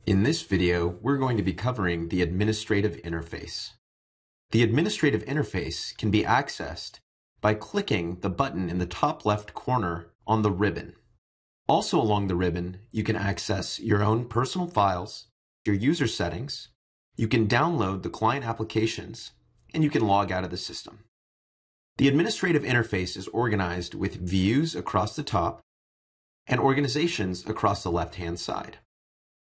In this video, we're going to be covering the administrative interface. The administrative interface can be accessed by clicking the button in the top left corner on the ribbon. Also along the ribbon, you can access your own personal files, your user settings, you can download the client applications, and you can log out of the system. The administrative interface is organized with views across the top and organizations across the left-hand side.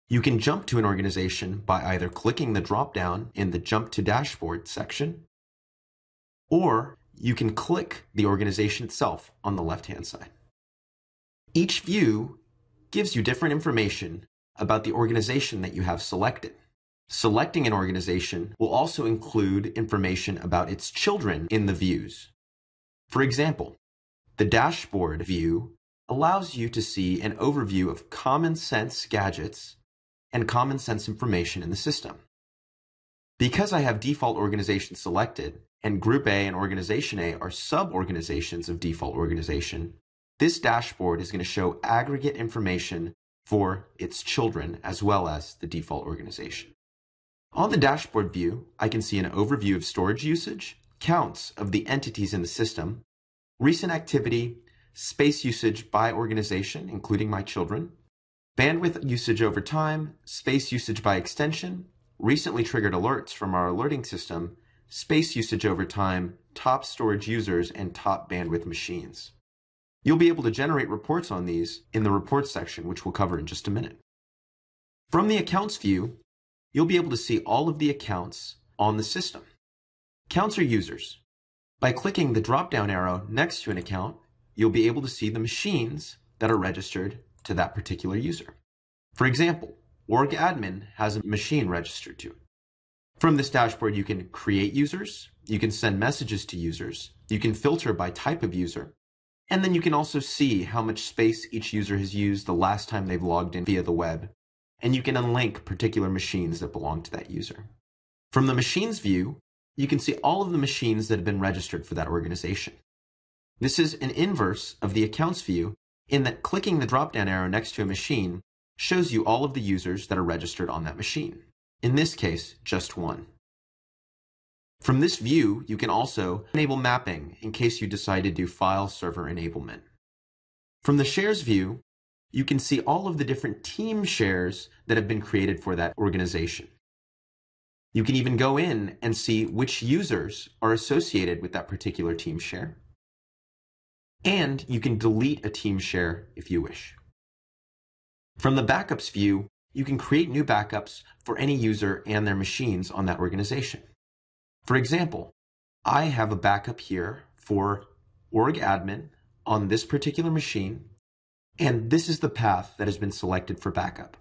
You can jump to an organization by either clicking the drop-down in the Jump to Dashboard section, or you can click the organization itself on the left-hand side. Each view gives you different information about the organization that you have selected. Selecting an organization will also include information about its children in the views. For example, the Dashboard view allows you to see an overview of common sense gadgets and common sense information in the system. Because I have default organization selected, and Group A and Organization A are sub-organizations of default organization, this dashboard is going to show aggregate information for its children as well as the default organization. On the dashboard view, I can see an overview of storage usage, counts of the entities in the system, recent activity, space usage by organization, including my children, bandwidth usage over time, space usage by extension, recently triggered alerts from our alerting system, space usage over time, top storage users, and top bandwidth machines. You'll be able to generate reports on these in the reports section, which we'll cover in just a minute. From the accounts view, you'll be able to see all of the accounts on the system. Accounts are users. By clicking the drop-down arrow next to an account, you'll be able to see the machines that are registered to that particular user. For example, org-admin has a machine registered to it. From this dashboard, you can create users, you can send messages to users, you can filter by type of user, and then you can also see how much space each user has used the last time they've logged in via the web, and you can unlink particular machines that belong to that user. From the machines view, you can see all of the machines that have been registered for that organization. This is an inverse of the accounts view in that clicking the drop-down arrow next to a machine shows you all of the users that are registered on that machine. In this case, just one. From this view, you can also enable mapping in case you decide to do file server enablement. From the shares view, you can see all of the different team shares that have been created for that organization. You can even go in and see which users are associated with that particular team share. And you can delete a team share if you wish. From the backups view, you can create new backups for any user and their machines on that organization. For example, I have a backup here for org-admin on this particular machine, and this is the path that has been selected for backup.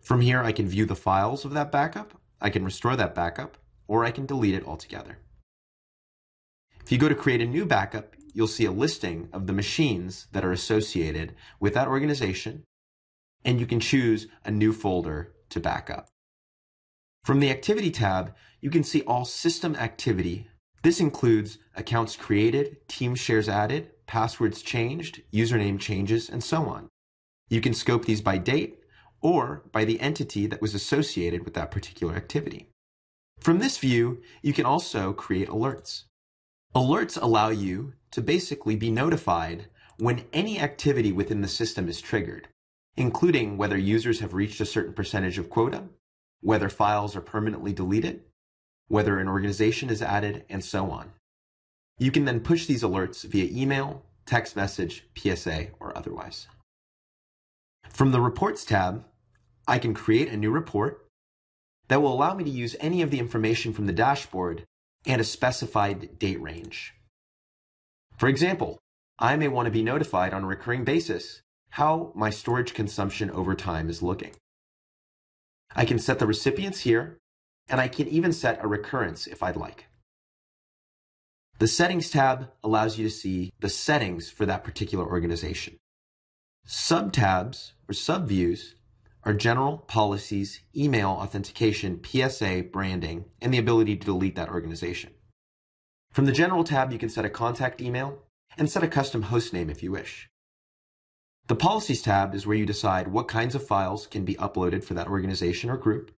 From here, I can view the files of that backup, I can restore that backup, or I can delete it altogether. If you go to create a new backup, you'll see a listing of the machines that are associated with that organization, and you can choose a new folder to backup. From the Activity tab, you can see all system activity. This includes accounts created, team shares added, passwords changed, username changes, and so on. You can scope these by date or by the entity that was associated with that particular activity. From this view, you can also create alerts. Alerts allow you to basically be notified when any activity within the system is triggered, including whether users have reached a certain percentage of quota, whether files are permanently deleted, whether an organization is added, and so on. You can then push these alerts via email, text message, PSA, or otherwise. From the Reports tab, I can create a new report that will allow me to use any of the information from the dashboard and a specified date range. For example, I may want to be notified on a recurring basis how my storage consumption over time is looking. I can set the recipients here, and I can even set a recurrence if I'd like. The Settings tab allows you to see the settings for that particular organization. Sub-tabs or sub-views are general, policies, email authentication, PSA, branding, and the ability to delete that organization. From the General tab, you can set a contact email and set a custom host name if you wish. The Policies tab is where you decide what kinds of files can be uploaded for that organization or group,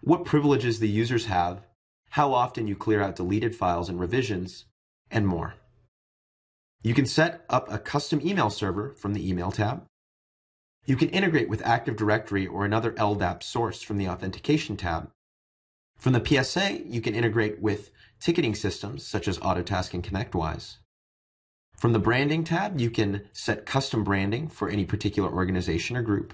what privileges the users have, how often you clear out deleted files and revisions, and more. You can set up a custom email server from the Email tab. You can integrate with Active Directory or another LDAP source from the Authentication tab. From the PSA, you can integrate with ticketing systems such as Autotask and ConnectWise. From the Branding tab, you can set custom branding for any particular organization or group.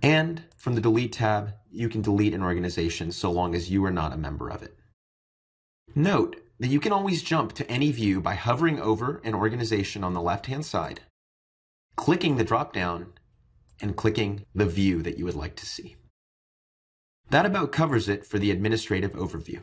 And from the Delete tab, you can delete an organization so long as you are not a member of it. Note that you can always jump to any view by hovering over an organization on the left-hand side, clicking the drop-down, and clicking the view that you would like to see. That about covers it for the administrative overview.